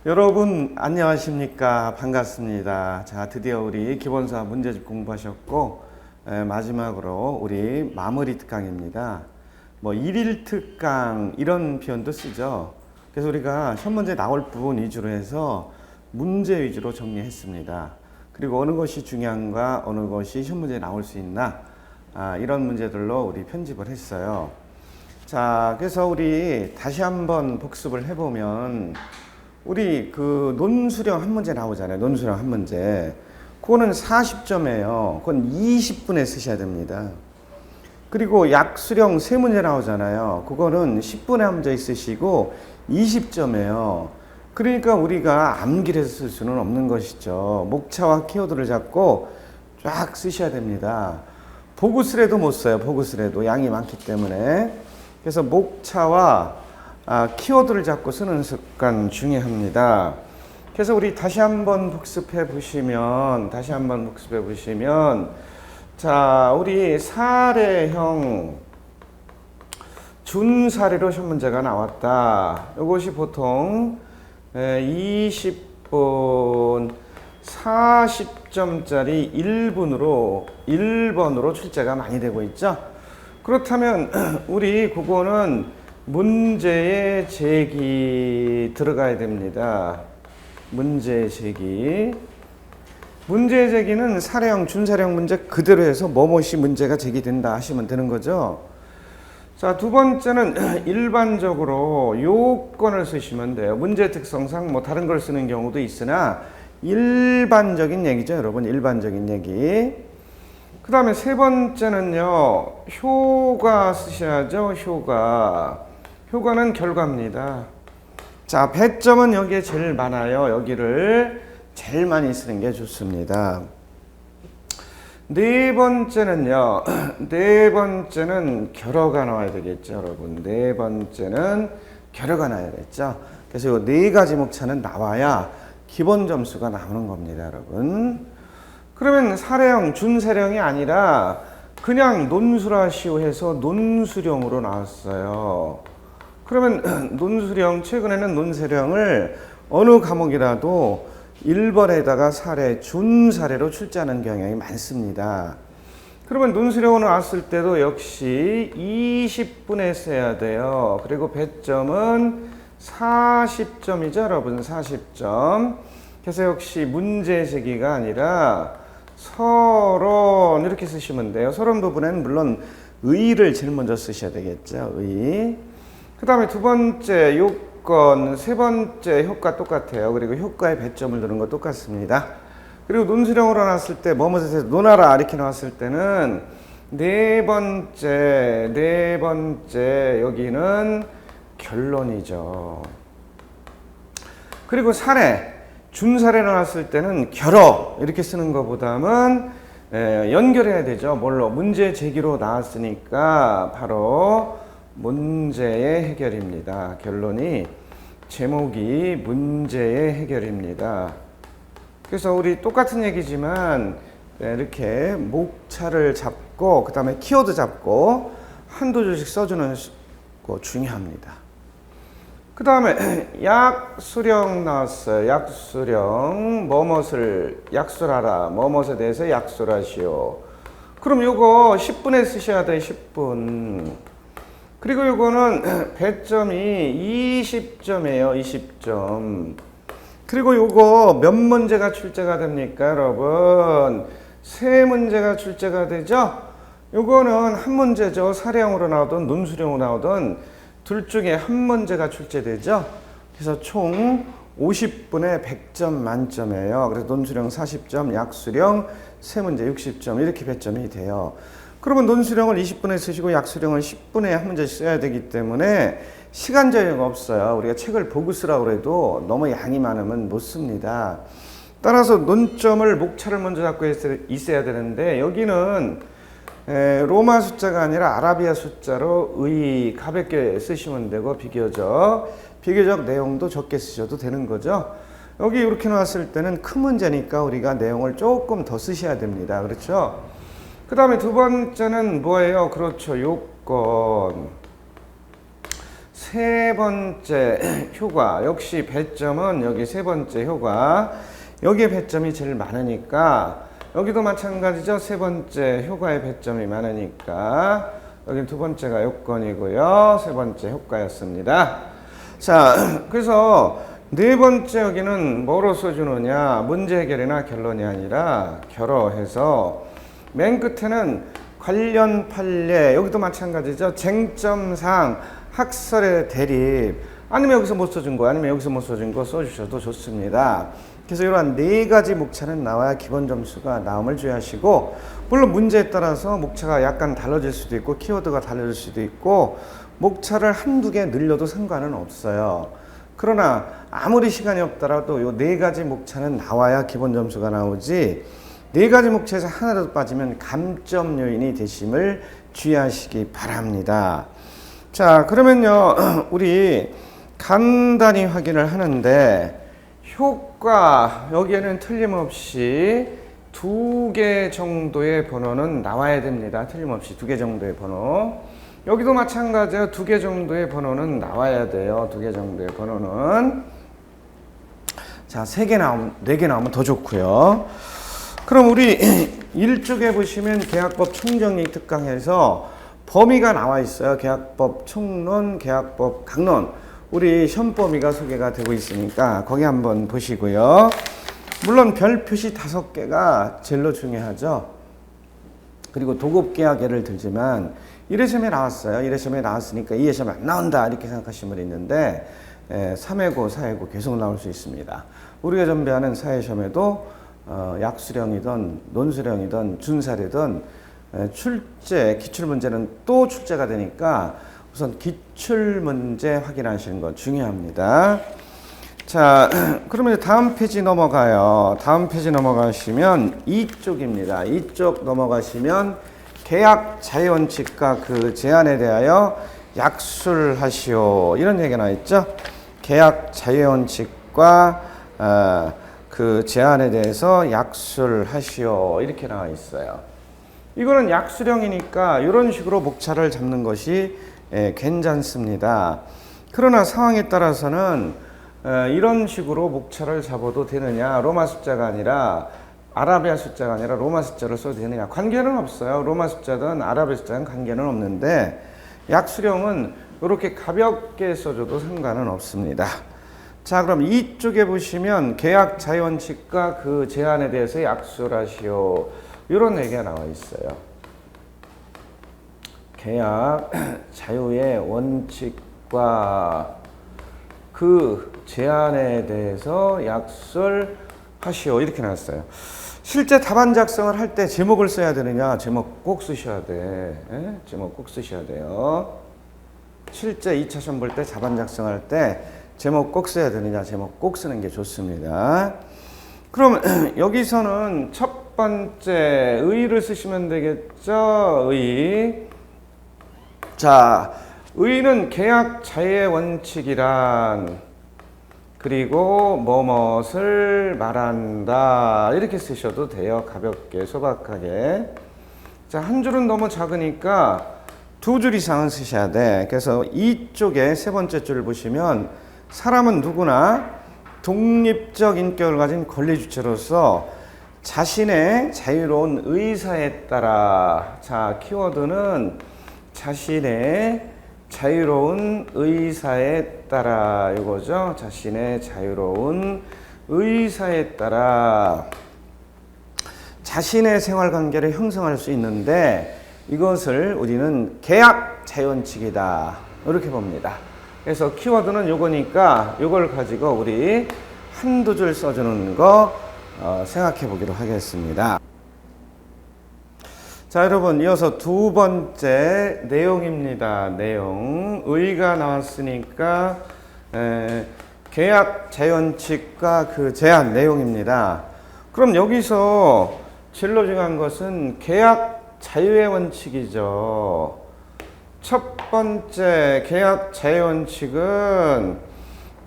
여러분 안녕하십니까? 반갑습니다. 자, 드디어 우리 기본사 문제집 공부하셨고 마지막으로 우리 마무리 특강입니다. 뭐 일일 특강 이런 표현도 쓰죠. 그래서 우리가 시험 문제 나올 부분 위주로 해서 문제 위주로 정리했습니다. 그리고 어느 것이 중요한가, 어느 것이 시험 문제에 나올 수 있나, 이런 문제들로 우리 편집을 했어요. 자, 그래서 우리 다시 한번 복습을 해보면 우리 그 논수령 한 문제 나오잖아요. 논수령 한 문제. 그거는 40점이에요. 그건 20분에 쓰셔야 됩니다. 그리고 약수령 세 문제 나오잖아요. 그거는 10분에 한 문제 쓰시고 20점이에요. 그러니까 우리가 암기를 해서 쓸 수는 없는 것이죠. 목차와 키워드를 잡고 쫙 쓰셔야 됩니다. 보고스레도 못 써요. 보고스레도 양이 많기 때문에. 그래서 목차와 키워드를 잡고 쓰는 습관 중요합니다. 그래서 우리 다시 한번 복습해 보시면, 자, 우리 사례형 준사례로 시험 문제가 나왔다. 이것이 보통 20분 40점짜리 1번으로 출제가 많이 되고 있죠. 그렇다면 우리 그거는 문제의 제기 들어가야 됩니다. 문제의 제기. 문제의 제기는 사례형, 준사례형 문제 그대로 해서 뭐뭐시 문제가 제기된다 하시면 되는 거죠. 자, 두 번째는 일반적으로 요건을 쓰시면 돼요. 문제 특성상 뭐 다른 걸 쓰는 경우도 있으나 일반적인 얘기죠, 여러분. 일반적인 얘기. 그 다음에 세 번째는요, 효과 쓰셔야죠, 효과. 효과는 결과입니다. 자, 배점은 여기에 제일 많아요. 여기를 제일 많이 쓰는 게 좋습니다. 네 번째는요, 네 번째는 결어가 나와야 되겠죠, 여러분. 네 번째는 결어가 나와야겠죠. 그래서 이 네 가지 목차는 나와야 기본 점수가 나오는 겁니다, 여러분. 그러면 사례형, 준사례형이 아니라 그냥 논술하시오 해서 논수령으로 나왔어요. 그러면 논수령, 최근에는 논사례형을 어느 과목이라도 1번에다가 사례, 준사례로 출제하는 경향이 많습니다. 그러면 논수령으로 나왔을 때도 역시 20분에 써야 돼요. 그리고 배점은 40점이죠, 여러분. 40점. 그래서 역시 문제 제기가 아니라 서론 이렇게 쓰시면 돼요. 서론 부분에는 물론 의를 제일 먼저 쓰셔야 되겠죠. 의. 그 다음에 두 번째 요건, 세 번째 효과 똑같아요. 그리고 효과에 배점을 두는 거 똑같습니다. 그리고 논수령으로 나왔을 때 뭐뭐에서 논하라 이렇게 나왔을 때는 네 번째 여기는 결론이죠. 그리고 사례, 준사례 나왔을 때는 결어 이렇게 쓰는 것보다는 연결해야 되죠. 뭘로? 문제 제기로 나왔으니까 바로 문제의 해결입니다. 결론이 제목이 문제의 해결입니다. 그래서 우리 똑같은 얘기지만 이렇게 목차를 잡고 그 다음에 키워드 잡고 한두 줄씩 써주는 거 중요합니다. 그 다음에 약수령 나왔어요. 약수령, 뭐뭇을 약술하라, 뭐뭇에 대해서 약술하시오. 그럼 요거 10분에 쓰셔야 돼요. 10분. 그리고 요거는 배점이 20점이에요. 20점. 그리고 요거 몇 문제가 출제가 됩니까, 여러분? 세 문제가 출제가 되죠? 요거는 한 문제죠. 사례형으로 나오든 논수령으로 나오든 둘 중에 한 문제가 출제되죠. 그래서 총 50분에 100점 만점이에요. 그래서 논수령 40점, 약수령 세 문제 60점 이렇게 배점이 돼요. 그러면 논수령을 20분에 쓰시고 약수령을 10분에 한 문제씩 써야 되기 때문에 시간 제한이 없어요. 우리가 책을 보고 쓰라고 해도 너무 양이 많으면 못 씁니다. 따라서 논점을 목차를 먼저 잡고 있어야 되는데 여기는 로마 숫자가 아니라 아라비아 숫자로 가볍게 쓰시면 되고 비교적 내용도 적게 쓰셔도 되는 거죠. 여기 이렇게 나왔을 때는 큰 문제니까 우리가 내용을 조금 더 쓰셔야 됩니다. 그렇죠? 그 다음에 두 번째는 뭐예요? 그렇죠. 요건. 세 세 번째 효과, 역시 배점은 여기 세 번째 효과, 여기에 배점이 제일 많으니까 여기도 마찬가지죠. 세 번째 효과의 배점이 많으니까 여기 두 번째가 요건이고요. 세 번째 효과였습니다. 자, 그래서 네 번째 여기는 뭐로 써주느냐, 문제 해결이나 결론이 아니라 결어해서 맨 끝에는 관련 판례, 여기도 마찬가지죠. 쟁점상 학설의 대립, 아니면 여기서 못 써준 거, 아니면 여기서 못 써준 거 써주셔도 좋습니다. 그래서 이러한 네 가지 목차는 나와야 기본 점수가 나옴을 주의하시고, 물론 문제에 따라서 목차가 약간 달라질 수도 있고 키워드가 달라질 수도 있고 목차를 한두 개 늘려도 상관은 없어요. 그러나 아무리 시간이 없더라도 요 네 가지 목차는 나와야 기본 점수가 나오지, 네 가지 목차에서 하나라도 빠지면 감점 요인이 되심을 주의하시기 바랍니다. 자, 그러면요, 우리 간단히 확인을 하는데, 효과, 여기에는 틀림없이 두 개 정도의 번호는 나와야 됩니다. 틀림없이 두 개 정도의 번호. 여기도 마찬가지예요. 두 개 정도의 번호는 나와야 돼요. 두 개 정도의 번호는. 자, 네 개 나오면 더 좋고요. 그럼 우리 1쪽에 보시면 계약법 총정리 특강에서 범위가 나와 있어요. 계약법 총론, 계약법 강론. 우리 시험 범위가 소개가 되고 있으니까 거기 한번 보시고요. 물론 별 표시 5개가 제일로 중요하죠. 그리고 도급계약 예를 들지만 1회 시험에 나왔어요. 1회 시험에 나왔으니까 2회 시험에 안 나온다 이렇게 생각하시는 분이 있는데 3회고 4회고 계속 나올 수 있습니다. 우리가 준비하는 사회 시험에도 약수령이든 논수령이든 준사례든 출제, 기출문제는 또 출제가 되니까 우선 기출문제 확인하시는 거 중요합니다. 자, 그러면 다음 페이지 넘어가요. 다음 페이지 넘어가시면 2쪽입니다. 2쪽 넘어가시면 계약 자유원칙과 그 제한에 대하여 약술하시오. 이런 얘기가 나와 있죠. 계약 자유원칙과 그 제한에 대해서 약술하시오. 이렇게 나와 있어요. 이거는 약수령이니까 이런 식으로 목차를 잡는 것이 괜찮습니다. 그러나 상황에 따라서는 이런 식으로 목차를 잡아도 되느냐, 로마 숫자가 아니라 아라비아 숫자가 아니라 로마 숫자를 써도 되느냐, 관계는 없어요. 로마 숫자든 아라비아 숫자든 관계는 없는데 약수령은 이렇게 가볍게 써줘도 상관은 없습니다. 자, 그럼 이쪽에 보시면 계약 자유원칙과 그 제한에 대해서 약술하시오, 이런 얘기가 나와 있어요. 계약 자유의 원칙과 그 제한에 대해서 약술하시오, 이렇게 나왔어요. 실제 답안 작성을 할 때 제목을 써야 되느냐? 제목 꼭 쓰셔야 돼. 제목 꼭 쓰셔야 돼요. 실제 2차 시험 볼 때 답안 작성할 때 제목 꼭 써야 되느냐? 제목 꼭 쓰는 게 좋습니다. 그럼 여기서는 첫 번째 의를 쓰시면 되겠죠? 의. 자, 의는 계약 자유의 원칙이란 그리고 뭐뭇을 말한다, 이렇게 쓰셔도 돼요. 가볍게 소박하게. 자, 한 줄은 너무 작으니까 두 줄 이상은 쓰셔야 돼. 그래서 이쪽에 세 번째 줄을 보시면 사람은 누구나 독립적 인격을 가진 권리주체로서 자신의 자유로운 의사에 따라, 자, 키워드는 자신의 자유로운 의사에 따라, 이거죠. 자신의 자유로운 의사에 따라 자신의 생활관계를 형성할 수 있는데 이것을 우리는 계약 자유원칙이다, 이렇게 봅니다. 그래서 키워드는 요거니까 요걸 가지고 우리 한두 줄 써주는 거 생각해 보기로 하겠습니다. 자, 여러분, 이어서 두 번째 내용입니다. 내용. 의가 나왔으니까 계약 자유원칙과 그 제한 내용입니다. 그럼 여기서 제일 중요한 것은 계약 자유의 원칙이죠. 첫 번째 계약 자유의 원칙은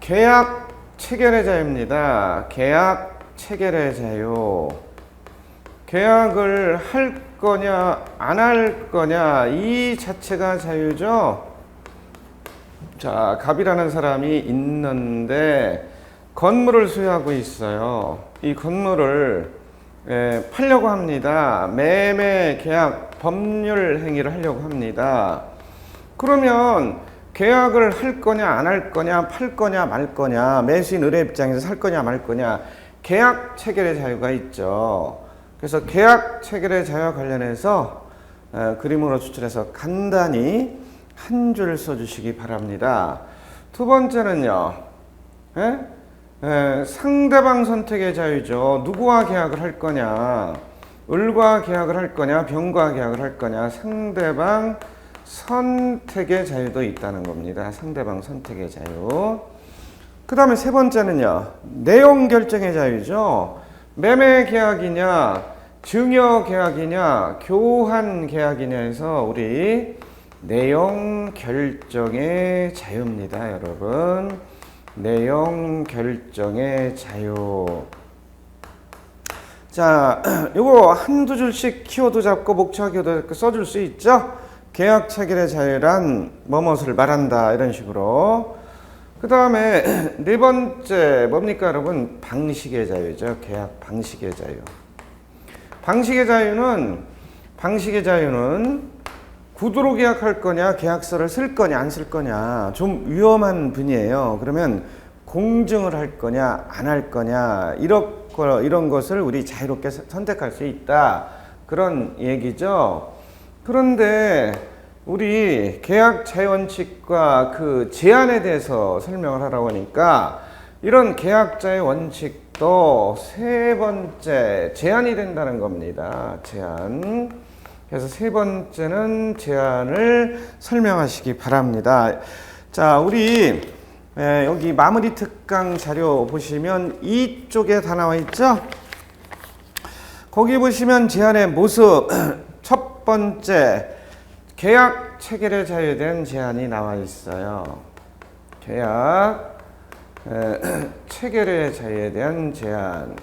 계약 체결의 자유입니다. 계약 체결의 자유. 계약을 할 거냐 안 할 거냐, 이 자체가 자유죠. 자, 갑이라는 사람이 있는데 건물을 소유하고 있어요. 이 건물을 팔려고 합니다. 매매 계약 법률 행위를 하려고 합니다. 그러면 계약을 할 거냐 안 할 거냐, 팔 거냐 말 거냐, 매수인 의뢰 입장에서 살 거냐 말 거냐, 계약 체결의 자유가 있죠. 그래서 계약 체결의 자유와 관련해서 그림으로 추출해서 간단히 한 줄 써주시기 바랍니다. 두 번째는요, 상대방 선택의 자유죠. 누구와 계약을 할 거냐, 을과 계약을 할 거냐, 병과 계약을 할 거냐, 상대방 선택의 자유도 있다는 겁니다. 상대방 선택의 자유. 그 다음에 세 번째는요, 내용 결정의 자유죠. 매매 계약이냐, 증여 계약이냐, 교환 계약이냐 해서 우리 내용 결정의 자유입니다, 여러분. 내용 결정의 자유. 자, 요거 한두 줄씩 키워드 잡고 목차 키워드 써줄 수 있죠? 계약 체결의 자유란 뭐뭇을 말한다, 이런 식으로. 그 다음에 네 번째 뭡니까, 여러분? 방식의 자유죠. 계약 방식의 자유. 방식의 자유는 구두로 계약할 거냐, 계약서를 쓸 거냐, 안 쓸 거냐. 좀 위험한 분이에요. 그러면 공증을 할 거냐, 안 할 거냐, 이런 것을 우리 자유롭게 선택할 수 있다. 그런 얘기죠. 그런데 우리 계약 자유원칙과 그 제한에 대해서 설명을 하라고 하니까 이런 계약자의 원칙도 세 번째 제한이 된다는 겁니다. 제한. 그래서 세 번째는 제한을 설명하시기 바랍니다. 자, 우리 여기 마무리 특강 자료 보시면 이쪽에 다 나와 있죠? 거기 보시면 제한의 모습 첫 번째 계약 체결의 자유에 대한 제한이 나와 있어요. 계약 체결의 자유에 대한 제한.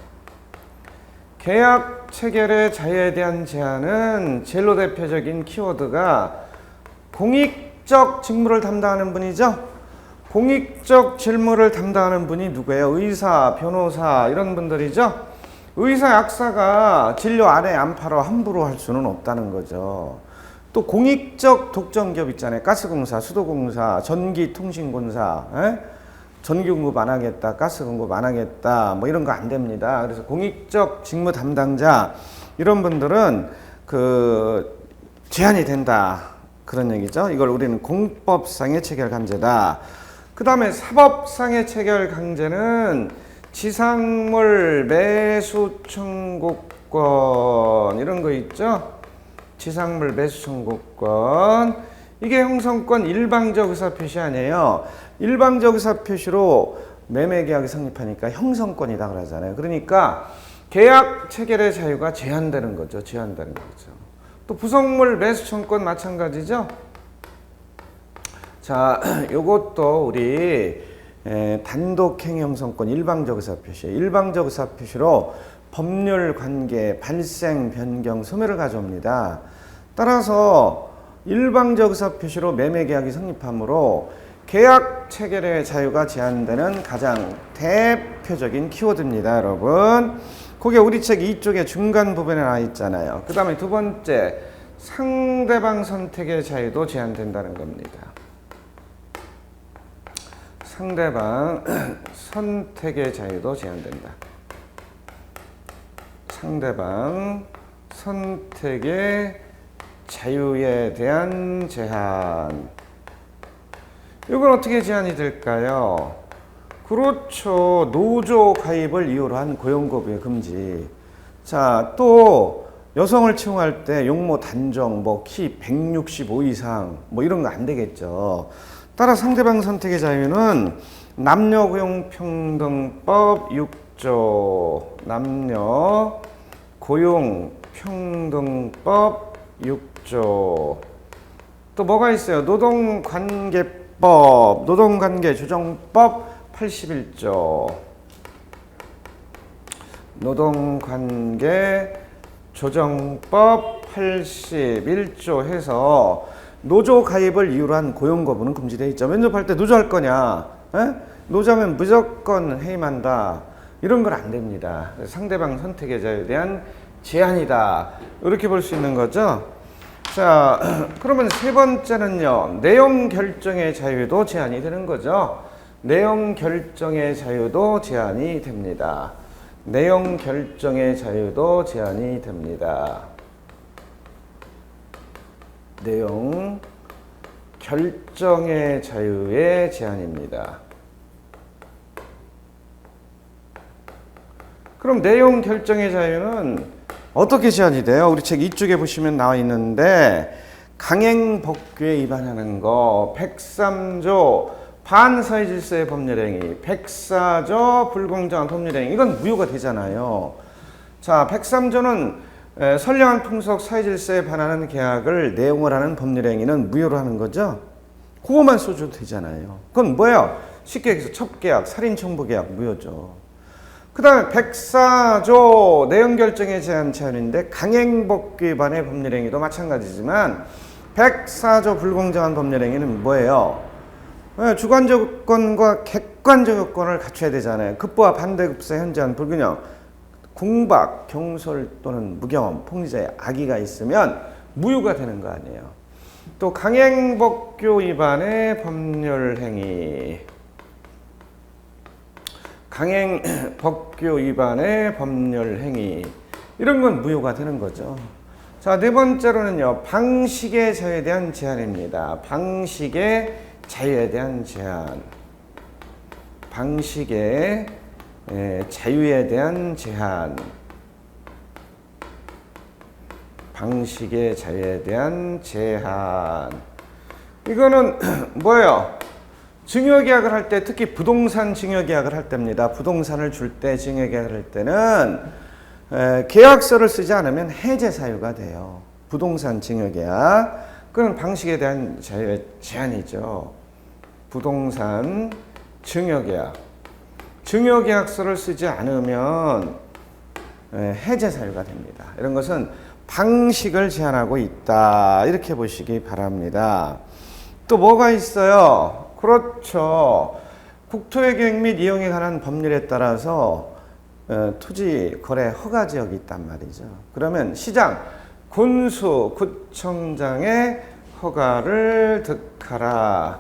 계약 체결의 자유에 대한 제한은 제일로 대표적인 키워드가 공익적 직무를 담당하는 분이죠. 공익적 직무를 담당하는 분이 누구예요? 의사, 변호사 이런 분들이죠. 의사, 약사가 진료 안에 안 팔아 함부로 할 수는 없다는 거죠. 또 공익적 독점기업 있잖아요. 가스공사, 수도공사, 전기통신공사, 전기 공급 안 하겠다, 가스 공급 안 하겠다, 뭐 이런 거 안 됩니다. 그래서 공익적 직무 담당자 이런 분들은 그 제한이 된다, 그런 얘기죠. 이걸 우리는 공법상의 체결 강제다. 그 다음에 사법상의 체결 강제는 지상물 매수 청구권 이런 거 있죠. 지상물 매수 청구권, 이게 형성권 일방적 의사표시 아니에요. 일방적 의사표시로 매매계약이 성립하니까 형성권이다 그러잖아요. 그러니까 계약 체결의 자유가 제한되는 거죠. 제한되는 거죠. 또 부속물 매수 청구권 마찬가지죠. 자, 요것도 우리 단독행위 형성권 일방적 의사표시, 일방적 의사표시로 법률 관계 발생, 변경, 소멸을 가져옵니다. 따라서 일방적 의사표시로 매매계약이 성립하므로 계약 체결의 자유가 제한되는 가장 대표적인 키워드입니다, 여러분. 그게 우리 책 이쪽에 중간 부분에 나와 있잖아요. 그 다음에 두 번째, 상대방 선택의 자유도 제한된다는 겁니다. 상대방 선택의 자유도 제한된다. 상대방 선택의 자유에 대한 제한. 이건 어떻게 제한이 될까요? 그렇죠. 노조 가입을 이유로 한 고용거부의 금지. 자, 또 여성을 채용할 때 용모 단정, 뭐 키 165 이상, 뭐 이런 거 안 되겠죠. 따라 상대방 선택의 자유는 남녀고용평등법 6조, 남녀고용평등법 6조. 또 뭐가 있어요? 노동관계법, 노동관계조정법 81조. 노동관계조정법 81조 해서 노조 가입을 이유로 한 고용 거부는 금지되어 있죠. 면접할 때 노조할 거냐? 에? 노조하면 무조건 해임한다. 이런 건 안 됩니다. 상대방 선택의 자유에 대한 제한이다. 이렇게 볼 수 있는 거죠. 자, 그러면 세 번째는요. 내용 결정의 자유도 제한이 되는 거죠. 내용 결정의 자유도 제한이 됩니다. 내용 결정의 자유도 제한이 됩니다. 내용 결정의 자유의 제한입니다. 그럼 내용 결정의 자유는 어떻게 제한이 돼요? 우리 책 이쪽에 보시면 나와 있는데 강행 법규에 위반하는 거 103조 반사회 질서의 법률행위 104조 불공정한 법률행위 이건 무효가 되잖아요. 자, 103조는 선량한 풍속 사회 질서에 반하는 계약을 내용을 하는 법률행위는 무효로 하는 거죠. 그거만 써줘도 되잖아요. 그건 뭐예요? 쉽게 얘기해서 첩계약, 살인청부계약 무효죠. 그 다음에 104조 내용결정에 제한 제한인데 강행법규 위반의 법률행위도 마찬가지지만 104조 불공정한 법률행위는 뭐예요? 주관적 요건과 객관적 요건을 갖춰야 되잖아요. 급부와 반대급사 현저한 불균형, 궁박, 경솔 또는 무경험, 폭리자의 악의가 있으면 무효가 되는 거 아니에요. 또 강행법규 위반의 법률행위, 강행법규 위반의 법률행위 이런 건 무효가 되는 거죠. 자, 네 번째로는요. 방식의 자유에 대한 제한입니다. 방식의 자유에 대한 제한. 방식의 자유에 대한 제한. 방식의 자유에 대한 제한. 이거는 뭐예요? 증여계약을 할 때, 특히 부동산 증여계약을 할 때입니다. 부동산을 줄 때, 증여계약을 할 때는 계약서를 쓰지 않으면 해제 사유가 돼요. 부동산 증여계약. 그건 방식에 대한 자유의 제한이죠. 부동산 증여계약. 증여계약서를 쓰지 않으면 해제 사유가 됩니다. 이런 것은 방식을 제한하고 있다. 이렇게 보시기 바랍니다. 또 뭐가 있어요? 그렇죠. 국토의 계획 및 이용에 관한 법률에 따라서 토지 거래 허가 지역이 있단 말이죠. 그러면 시장, 군수, 구청장의 허가를 득하라.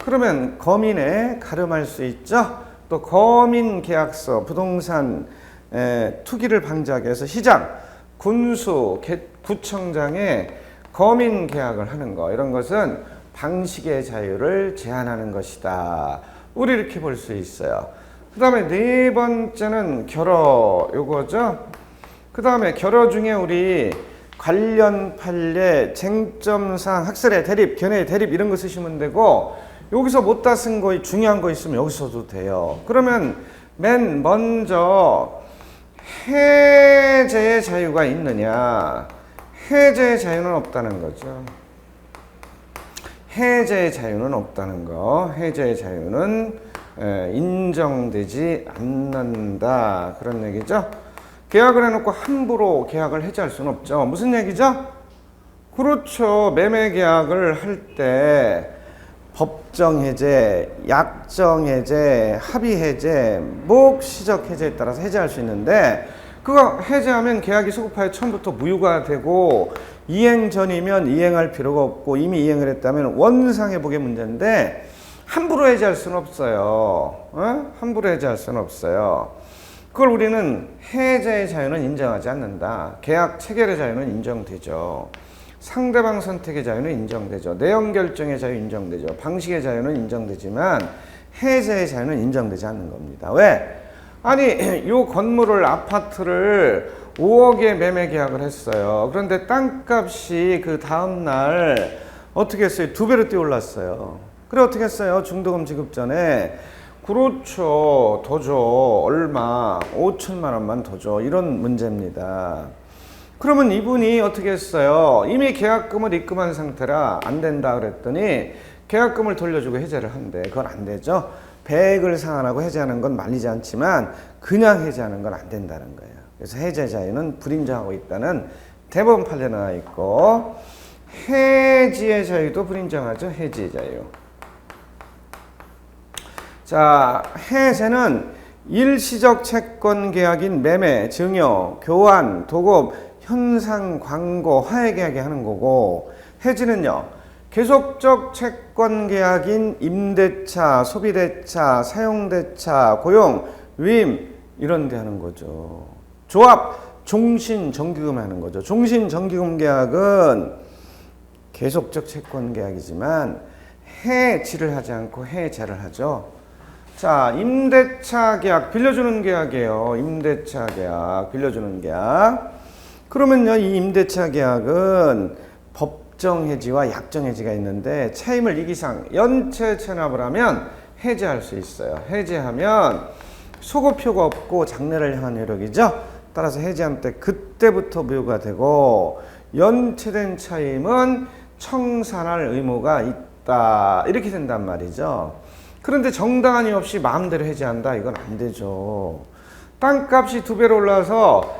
그러면 거민에 가름할 수 있죠. 또 거민 계약서, 부동산 투기를 방지하기 위해서 시장, 군수, 구청장의 거민 계약을 하는 거 이런 것은 방식의 자유를 제한하는 것이다. 우리 이렇게 볼 수 있어요. 그 다음에 네 번째는 결여 요거죠. 그 다음에 결여 중에 우리 관련 판례, 쟁점사항, 학설의 대립, 견해의 대립 이런 거 쓰시면 되고 여기서 못다 쓴 거 중요한 거 있으면 여기 써도 돼요. 그러면 맨 먼저 해제의 자유가 있느냐? 해제의 자유는 없다는 거죠. 해제의 자유는 없다는 거. 해제의 자유는 인정되지 않는다. 그런 얘기죠. 계약을 해놓고 함부로 계약을 해지할 수는 없죠. 무슨 얘기죠? 그렇죠. 매매 계약을 할 때 법정 해제, 약정 해제, 합의 해제, 묵시적 해제에 따라서 해제할 수 있는데 그거 해제하면 계약이 소급하여 처음부터 무효가 되고 이행 전이면 이행할 필요가 없고 이미 이행을 했다면 원상회복의 문제인데 함부로 해제할 수는 없어요. 함부로 해제할 수는 없어요. 그걸 우리는 해제의 자유는 인정하지 않는다. 계약 체결의 자유는 인정되죠. 상대방 선택의 자유는 인정되죠. 내용 결정의 자유 인정되죠. 방식의 자유는 인정되지만 해제의 자유는 인정되지 않는 겁니다. 왜? 아니, 요 건물을, 아파트를 5억에 매매 계약을 했어요. 그런데 땅값이 그 다음날 어떻게 했어요? 2배로 뛰어올랐어요. 그래, 어떻게 했어요? 중도금 지급 전에. 그렇죠. 더 줘. 얼마? 5천만 원만 더 줘. 이런 문제입니다. 그러면 이분이 어떻게 했어요? 이미 계약금을 입금한 상태라 안 된다 그랬더니 계약금을 돌려주고 해제를 한대. 그건 안 되죠. 배액을 상환하고 해제하는 건 말리지 않지만 그냥 해제하는 건 안 된다는 거예요. 그래서 해제 자유는 불인정하고 있다는 대법원 판례 나와 있고 해지의 자유도 불인정하죠. 해지의 자유. 자, 해제는 일시적 채권 계약인 매매, 증여, 교환, 도급, 현상, 광고, 화해 계약이 하는 거고, 해지는요, 계속적 채권 계약인 임대차, 소비대차, 사용대차, 고용, 위임 이런 데 하는 거죠. 조합, 종신, 정기금 하는 거죠. 종신, 정기금 계약은 계속적 채권 계약이지만 해지를 하지 않고 해제를 하죠. 자, 임대차 계약, 빌려주는 계약이에요. 임대차 계약, 빌려주는 계약. 그러면요, 이 임대차 계약은 법정 해지와 약정 해지가 있는데 차임을 이기상 연체 체납을 하면 해제할 수 있어요. 해제하면 소급표가 없고 장래를 향한 효력이죠. 따라서 해제한 때 그때부터 무효가 되고 연체된 차임은 청산할 의무가 있다. 이렇게 된단 말이죠. 그런데 정당한 이유 없이 마음대로 해제한다? 이건 안 되죠. 땅값이 2배로 올라서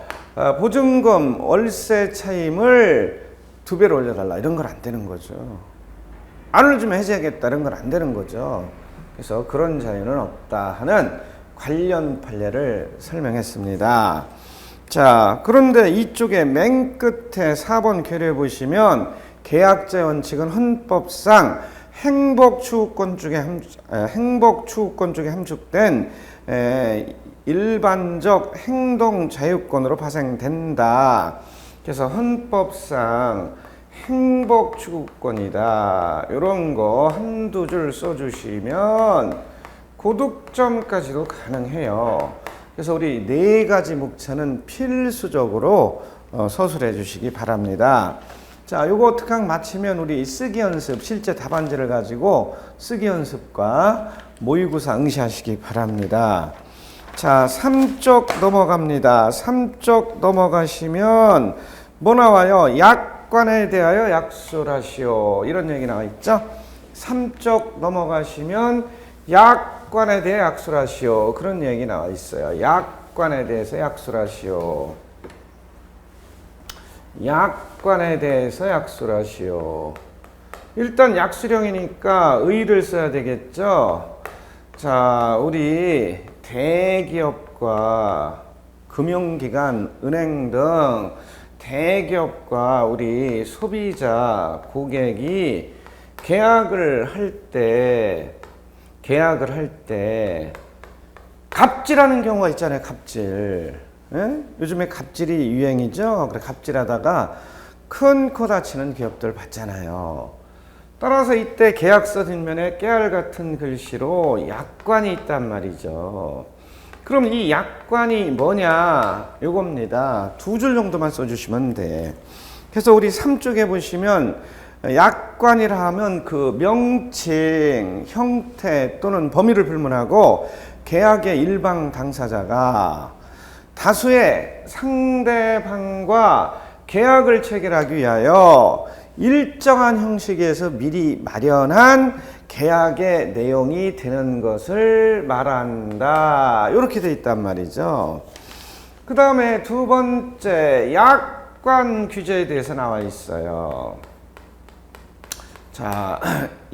보증금, 월세 차임을 2배로 올려달라. 이런 건 안 되는 거죠. 안 올려주면 해제하겠다. 이런 건 안 되는 거죠. 그래서 그런 자유는 없다 하는 관련 판례를 설명했습니다. 자, 그런데 이쪽에 맨 끝에 4번 계류해 보시면 계약자의 원칙은 헌법상 행복 추구권 쪽에 함축된 일반적 행동 자유권으로 파생된다. 그래서 헌법상 행복 추구권이다. 이런 거 한두 줄 써주시면 고득점까지도 가능해요. 그래서 우리 4가지 묵차는 필수적으로 서술해 주시기 바랍니다. 자, 요거 특강 마치면 우리 쓰기 연습, 실제 답안지를 가지고 쓰기 연습과 모의고사 응시하시기 바랍니다. 자, 3쪽 넘어갑니다. 3쪽 넘어가시면 뭐 나와요? 약관에 대하여 약술하시오. 이런 얘기 나와 있죠? 3쪽 넘어가시면 약관에 대해 약술하시오. 그런 얘기 나와 있어요. 약관에 대해서 약술하시오. 약관에 대해서 약술하시오. 일단 약술형이니까 의를 써야 되겠죠. 자, 우리 대기업과 금융기관, 은행 등 대기업과 우리 소비자, 고객이 계약을 할 때 갑질하는 경우가 있잖아요. 갑질. 예? 요즘에 갑질이 유행이죠. 그래 갑질하다가 큰 코 다치는 기업들 봤잖아요. 따라서 이때 계약서 뒷면에 깨알 같은 글씨로 약관이 있단 말이죠. 그럼 이 약관이 뭐냐? 요겁니다. 2줄 정도만 써주시면 돼. 그래서 우리 3쪽에 보시면 약관이라 하면 그 명칭, 형태 또는 범위를 불문하고 계약의 일방 당사자가 다수의 상대방과 계약을 체결하기 위하여 일정한 형식에서 미리 마련한 계약의 내용이 되는 것을 말한다. 이렇게 돼 있단 말이죠. 그 다음에 2번째 약관 규제에 대해서 나와 있어요. 자,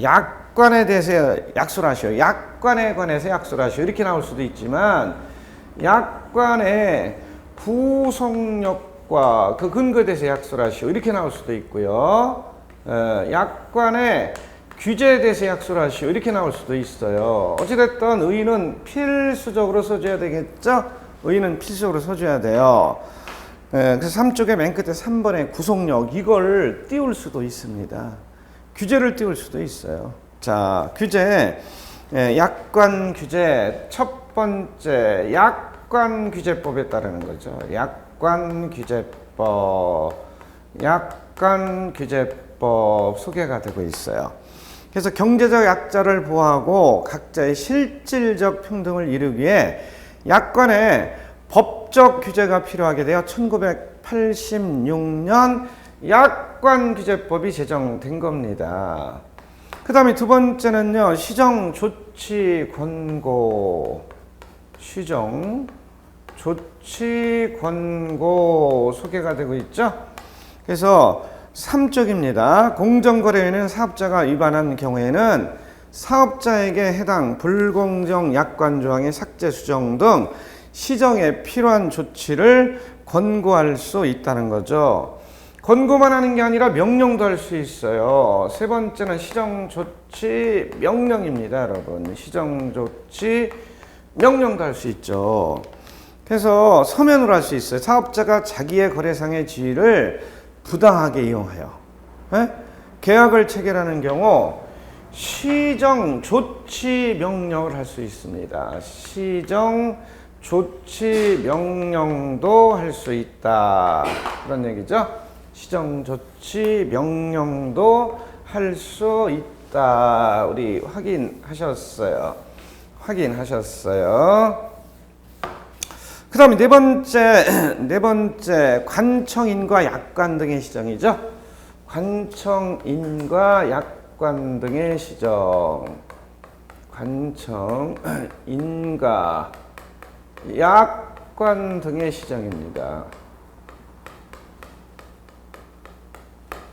약관에 대해서 약술하시오. 약관에 관해서 약술하시오. 이렇게 나올 수도 있지만 약관의 구속력과 그 근거에 대해서 약술하시오. 이렇게 나올 수도 있고요. 약관의 규제에 대해서 약술하시오. 이렇게 나올 수도 있어요. 어찌됐든 의의는 필수적으로 써줘야 되겠죠? 의의는 필수적으로 써줘야 돼요. 그래서 3쪽에 맨 끝에 3번에 구속력 이걸 띄울 수도 있습니다. 규제를 띄울 수도 있어요. 자, 규제, 약관 규제 첫 번째 약관 규제법에 따르는 거죠. 약관 규제법 소개가 되고 있어요. 그래서 경제적 약자를 보호하고 각자의 실질적 평등을 이루기 위해 약관에 법적 규제가 필요하게 되어 1986년 약관규제법이 제정된 겁니다. 그 다음에 2번째는요, 시정조치권고 소개가 되고 있죠. 그래서 3쪽입니다. 공정거래위원회는 사업자가 위반한 경우에는 사업자에게 해당 불공정 약관 조항의 삭제, 수정 등 시정에 필요한 조치를 권고할 수 있다는 거죠. 권고만 하는 게 아니라 명령도 할 수 있어요. 세 번째는 시정조치 명령입니다, 여러분. 시정조치 명령도 할 수 있죠. 그래서 서면으로 할 수 있어요. 사업자가 자기의 거래상의 지위를 부당하게 이용하여 계약을 체결하는 경우 시정조치 명령을 할 수 있습니다. 시정조치 명령도 할 수 있다. 그런 얘기죠. 시정조치 명령도 할 수 있다. 우리 확인하셨어요. 그 다음에 네 번째 관청인과 약관 등의 시정이죠. 관청인과 약관 등의 시정. 관청인과 약관 등의 시정입니다.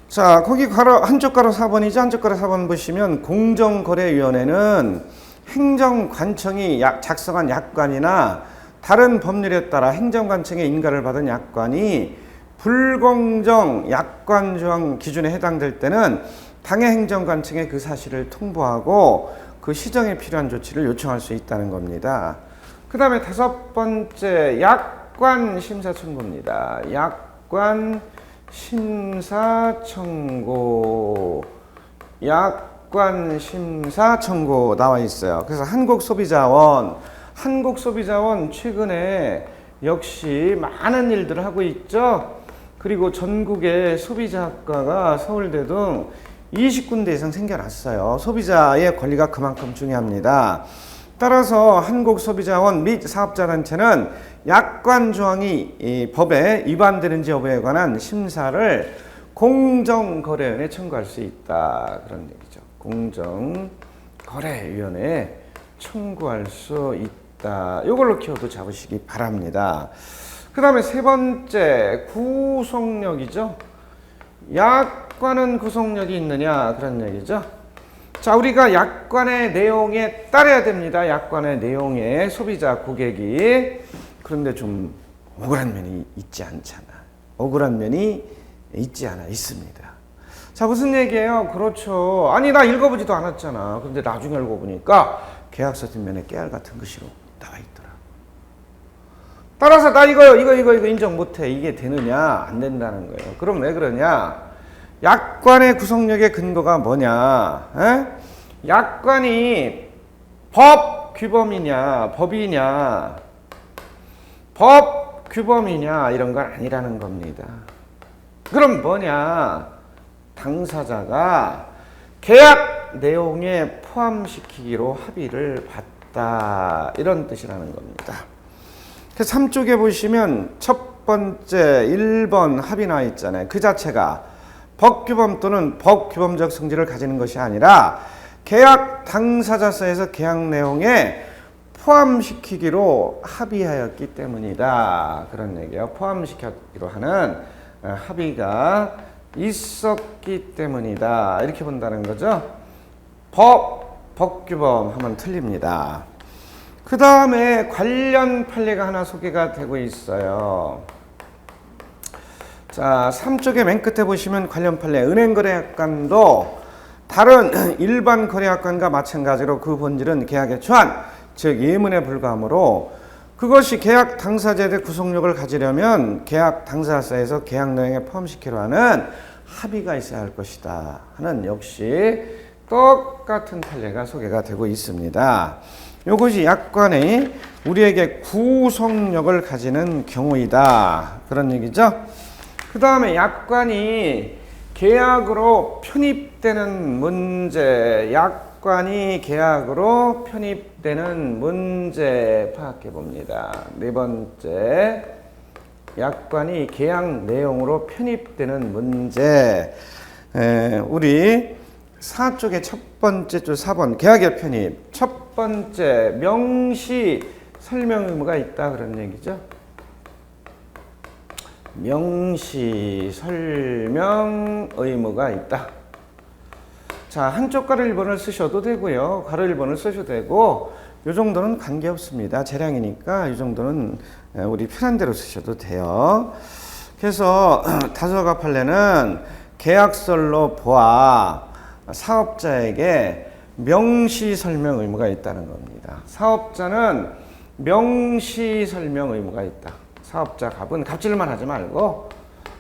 자, 거기 한쪽 가로 4번이죠. 한쪽 가로 4번 보시면 공정거래위원회는 행정관청이 작성한 약관이나 다른 법률에 따라 행정관청의 인가를 받은 약관이 불공정 약관 조항 기준에 해당될 때는 당해 행정관청에 그 사실을 통보하고 그 시정에 필요한 조치를 요청할 수 있다는 겁니다. 그 다음에 5번째 약관 심사 청구입니다. 약관 심사 청구. 약관 심사 청구 나와 있어요. 그래서 한국소비자원 최근에 역시 많은 일들을 하고 있죠. 그리고 전국에 소비자학과가 서울대 등 20군데 이상 생겨났어요. 소비자의 권리가 그만큼 중요합니다. 따라서 한국소비자원 및 사업자단체는 약관 조항이 이 법에 위반되는지 여부에 관한 심사를 공정거래위원회에 청구할 수 있다. 그런 얘기죠. 공정거래위원회에 청구할 수 있다. 이걸로 키워드 잡으시기 바랍니다. 그 다음에 세 번째 구속력이죠. 약관은 구속력이 있느냐 그런 얘기죠. 자, 우리가 약관의 내용에 따라야 됩니다. 약관의 내용에 소비자 고객이. 그런데 좀 억울한 면이 있지 않잖아. 억울한 면이 있지 않아 있습니다. 자, 무슨 얘기예요? 그렇죠. 아니, 나 읽어보지도 않았잖아. 근데 나중에 읽어보니까 계약서 뒷면에 깨알 같은 글씨로 나와 있더라. 따라서 나 이거 인정 못해. 이게 되느냐? 안 된다는 거예요. 그럼 왜 그러냐? 약관의 구속력의 근거가 뭐냐? 약관이 법 규범이냐, 법이냐, 법 규범이냐 이런 건 아니라는 겁니다. 그럼 뭐냐? 당사자가 계약 내용에 포함시키기로 합의를 봤다 이런 뜻이라는 겁니다. 그래서 3쪽에 보시면 첫 번째 1번 합의 나와 있잖아요. 그 자체가 법규범 또는 법규범적 성질을 가지는 것이 아니라 계약 당사자서에서 계약 내용에 포함시키기로 합의하였기 때문이다. 그런 얘기예요. 포함시키기로 하는 합의가 있었기 때문이다. 이렇게 본다는 거죠. 법규범 하면 틀립니다. 그 다음에 관련 판례가 하나 소개가 되고 있어요. 자, 3쪽에 맨 끝에 보시면 관련 판례, 은행거래약관도 다른 일반 거래약관과 마찬가지로 그 본질은 계약의 초안, 즉 예문에 불과하므로 그것이 계약 당사자에 대해 구속력을 가지려면 계약 당사자에서 계약 내용에 포함시키려 하는 합의가 있어야 할 것이다 하는 역시 똑같은 판례가 소개가 되고 있습니다. 이것이 약관이 우리에게 구속력을 가지는 경우이다. 그런 얘기죠. 그 다음에 약관이 계약으로 편입되는 문제, 약관이 계약으로 편입되는 문제 파악해 봅니다. 네 번째, 약관이 계약 내용으로 편입되는 문제. 우리 4쪽의 첫 번째 줄 4번 계약의 편입. 첫 번째, 명시 설명 의무가 있다 그런 얘기죠. 명시 설명 의무가 있다. 자, 한쪽 가로 1번을 쓰셔도 되고요. 가로 1번을 쓰셔도 되고, 이 정도는 관계없습니다. 재량이니까 이 정도는 우리 편한 대로 쓰셔도 돼요. 그래서 다소가 판례는 계약설로 보아 사업자에게 명시 설명 의무가 있다는 겁니다. 사업자는 명시 설명 의무가 있다. 사업자 갑은 갑질만 하지 말고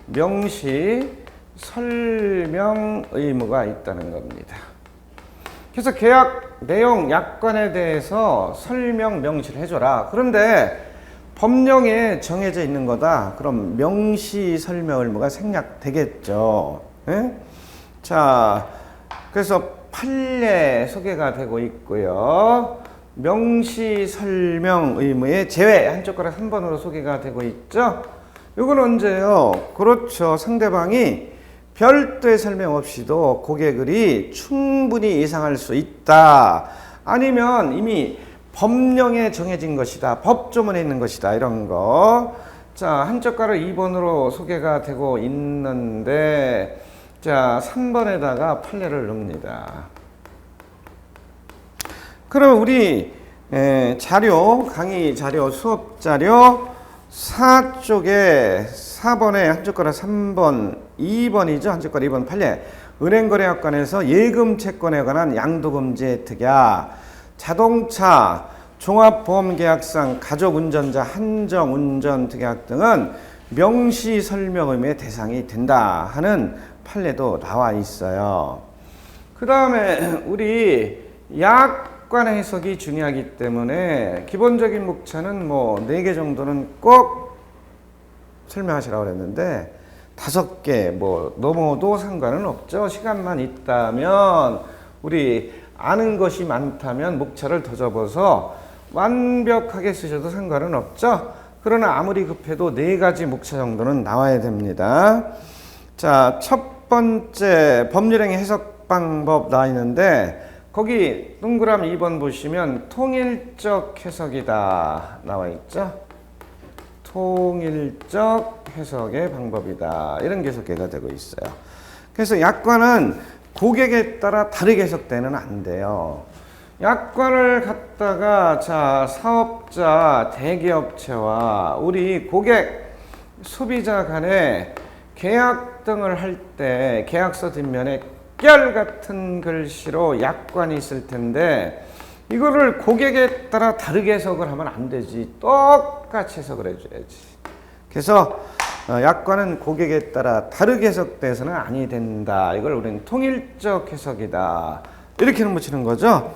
명시 설명 의무가 있다는 겁니다. 그래서 계약 내용 약관에 대해서 설명 명시를 해줘라. 그런데 법령에 정해져 있는 거다. 그럼 명시 설명 의무가 생략되겠죠. 예? 자, 그래서 판례 소개가 되고 있고요. 명시 설명 의무의 제외 한쪽 가로 3번으로 소개가 되고 있죠. 이건 언제요? 그렇죠. 상대방이 별도의 설명 없이도 고객을 충분히 예상할 수 있다. 아니면 이미 법령에 정해진 것이다. 법조문에 있는 것이다. 이런 거. 자, 한쪽 가로 2번으로 소개가 되고 있는데, 자, 3번에다가 판례를 넣습니다. 그럼 우리 자료, 강의 자료, 수업 자료 4쪽에 4번에 한쪽 가로 3번, 2번이죠. 한쪽 가로 2번 판례. 은행거래약관에서 예금 채권에 관한 양도금지의 특약, 자동차, 종합보험계약상, 가족운전자 한정운전 특약 등은 명시 설명 의무의 대상이 된다 하는 판례도 나와 있어요. 그 다음에 우리 약관의 해석이 중요하기 때문에 기본적인 목차는 뭐 4개 정도는 꼭 설명하시라고 그랬는데 5개 뭐 넘어도 상관은 없죠. 시간만 있다면 우리 아는 것이 많다면 목차를 더 접어서 완벽하게 쓰셔도 상관은 없죠. 그러나 아무리 급해도 4가지 목차 정도는 나와야 됩니다. 자, 첫 번째 법률행위 해석 방법 나와 있는데 거기 동그라미 2번 보시면 통일적 해석이다 나와 있죠. 통일적 해석의 방법이다. 이런 해석계가 되고 있어요. 그래서 약관은 고객에 따라 다르게 해석되는 안 돼요. 약관을 갖다가 자, 사업자, 대기업체와 우리 고객, 소비자 간에 계약 등을 할 때 계약서 뒷면에 깨알 같은 글씨로 약관이 있을 텐데 이거를 고객에 따라 다르게 해석을 하면 안 되지. 똑같이 해석을 해줘야지. 그래서 약관은 고객에 따라 다르게 해석돼서는 아니 된다. 이걸 우리는 통일적 해석이다. 이렇게는 붙이는 거죠.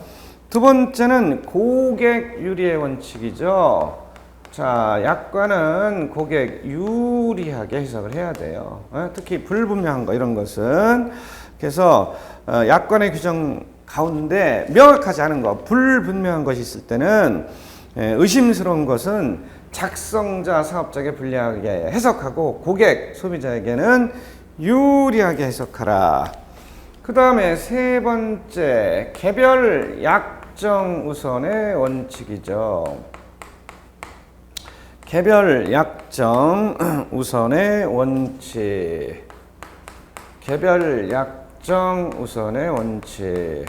두 번째는 고객 유리의 원칙이죠. 자, 약관은 고객 유리하게 해석을 해야 돼요. 특히 불분명한 거 이런 것은. 그래서 약관의 규정 가운데 명확하지 않은 거, 불분명한 것이 있을 때는 의심스러운 것은 작성자, 사업자에게 불리하게 해석하고 고객, 소비자에게는 유리하게 해석하라. 그 다음에 세 번째, 개별 약정 우선의 원칙이죠. 개별 약정 우선의 원칙. 개별 약정 우선의 원칙.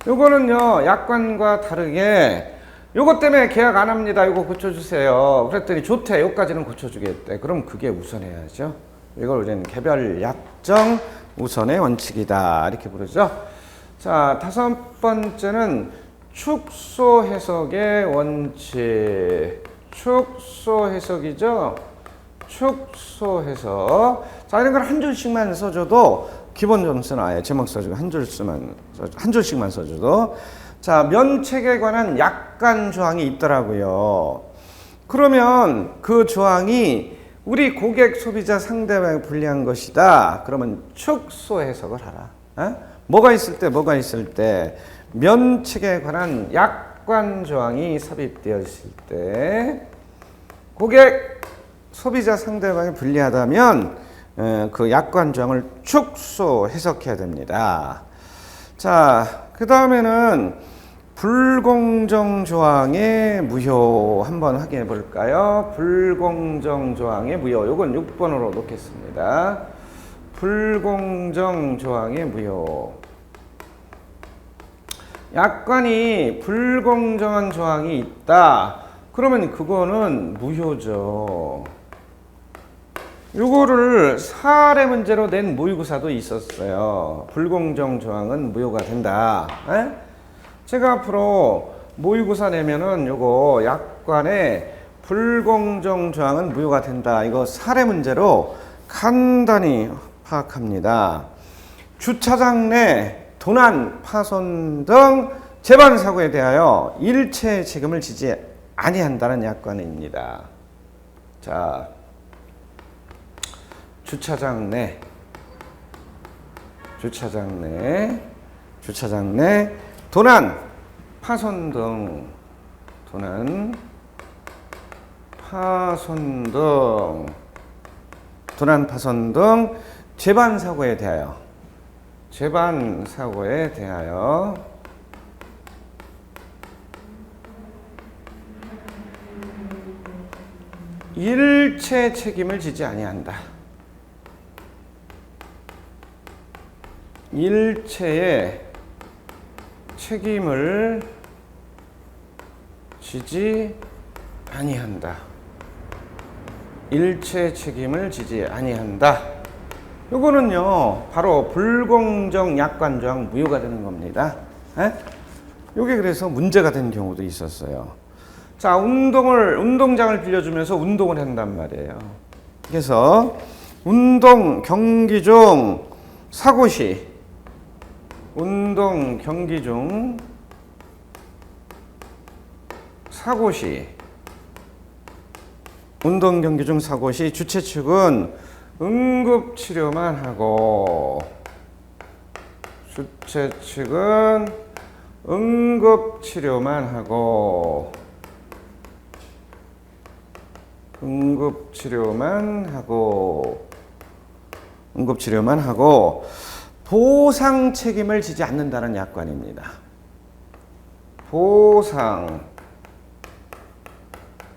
요거는요, 약관과 다르게 요것 때문에 계약 안 합니다. 이거 고쳐주세요. 그랬더니 좋대. 요까지는 고쳐주겠대. 그럼 그게 우선해야죠. 이걸 우리는 개별 약정 우선의 원칙이다. 이렇게 부르죠. 자, 5번째는 축소 해석의 원칙. 축소 해석이죠. 축소 해석. 자, 이런 걸 한 줄씩만 써줘도 기본 점수는 아예 제목 써주고 한 줄씩만 써줘도. 자, 면책에 관한 약관 조항이 있더라고요. 그러면 그 조항이 우리 고객, 소비자, 상대방에 불리한 것이다. 그러면 축소 해석을 하라. 뭐가 있을 때 면책에 관한 약관 조항이 삽입되어 있을 때 고객, 소비자, 상대방에 불리하다면 그 약관 조항을 축소 해석해야 됩니다. 자, 그 다음에는 불공정 조항의 무효 한번 확인해 볼까요? 불공정 조항의 무효. 요건 6번으로 놓겠습니다. 불공정 조항의 무효. 약관이 불공정한 조항이 있다. 그러면 그거는 무효죠. 요거를 사례 문제로 낸 모의고사도 있었어요. 불공정 조항은 무효가 된다. 에? 제가 앞으로 모의고사 내면은 요거 약관에 불공정 조항은 무효가 된다. 이거 사례 문제로 간단히 파악합니다. 주차장 내 도난, 파손 등 재반 사고에 대하여 일체 책임을 지지 아니한다는 약관입니다. 자, 주차장 내 도난, 파손 등 도난, 파손 등 재반 사고에 대하여 일체 책임을 지지 아니한다. 일체의 책임을 지지 아니한다. 일체 책임을 지지 아니한다. 요거는요, 바로 불공정 약관 조항 무효가 되는 겁니다. 요게 그래서 문제가 된 경우도 있었어요. 자, 운동장을 빌려주면서 운동을 한단 말이에요. 그래서 운동 경기 중 사고 시 주최 측은 응급치료만 하고 보상 책임을 지지 않는다는 약관입니다. 보상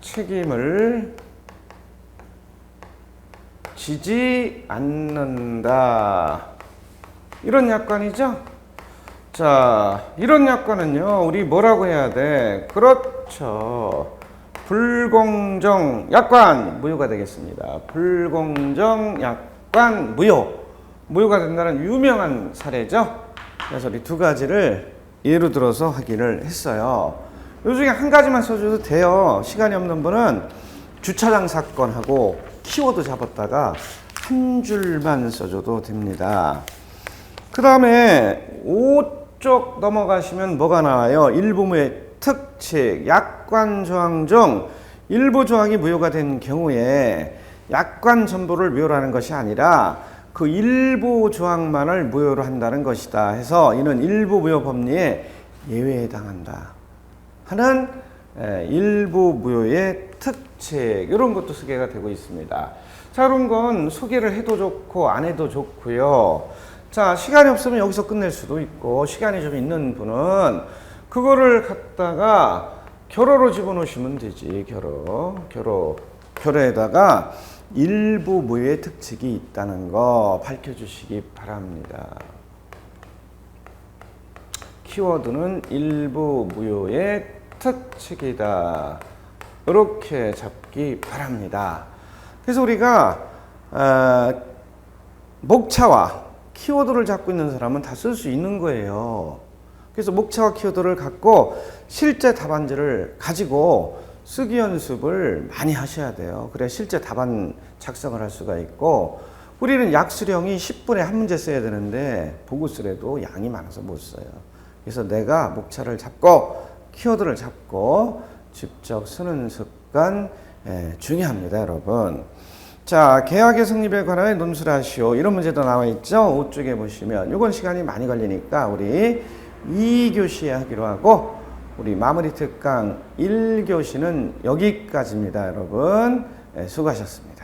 책임을 지지 않는다. 이런 약관이죠? 자, 이런 약관은요, 우리 뭐라고 해야 돼? 그렇죠. 불공정 약관 무효가 되겠습니다. 불공정 약관 무효가 된다는 유명한 사례죠. 그래서 이 두 가지를 예로 들어서 확인을 했어요. 요 중에 한 가지만 써줘도 돼요. 시간이 없는 분은 주차장 사건하고 키워드 잡았다가 한 줄만 써줘도 됩니다. 그 다음에 5쪽 넘어가시면 뭐가 나와요? 일부무효의 특칙, 약관 조항 중 일부 조항이 무효가 된 경우에 약관 전부를 무효로 하는 것이 아니라 그 일부 조항만을 무효로 한다는 것이다 해서 이는 일부 무효 법리에 예외에 해당한다 하는 일부 무효의 특칙, 이런 것도 소개가 되고 있습니다. 자, 이런 건 소개를 해도 좋고 안 해도 좋고요. 자, 시간이 없으면 여기서 끝낼 수도 있고, 시간이 좀 있는 분은 그거를 갖다가 결어로 집어넣으시면 되지. 결어에다가 일부 무효의 특칙이 있다는 거 밝혀주시기 바랍니다. 키워드는 일부 무효의 특칙이다. 이렇게 잡기 바랍니다. 그래서 우리가 목차와 키워드를 잡고 있는 사람은 다 쓸 수 있는 거예요. 그래서 목차와 키워드를 갖고 실제 답안지를 가지고 쓰기 연습을 많이 하셔야 돼요. 그래야 실제 답안 작성을 할 수가 있고, 우리는 약수령이 10분에 한 문제 써야 되는데 보고 쓰래도 양이 많아서 못 써요. 그래서 내가 목차를 잡고 키워드를 잡고 직접 쓰는 습관 중요합니다, 여러분. 자, 계약의 성립에 관하여 논술하시오. 이런 문제도 나와 있죠. 5쪽에 보시면. 이건 시간이 많이 걸리니까 우리 2교시에 하기로 하고, 우리 마무리 특강 1교시는 여기까지입니다, 여러분. 수고하셨습니다.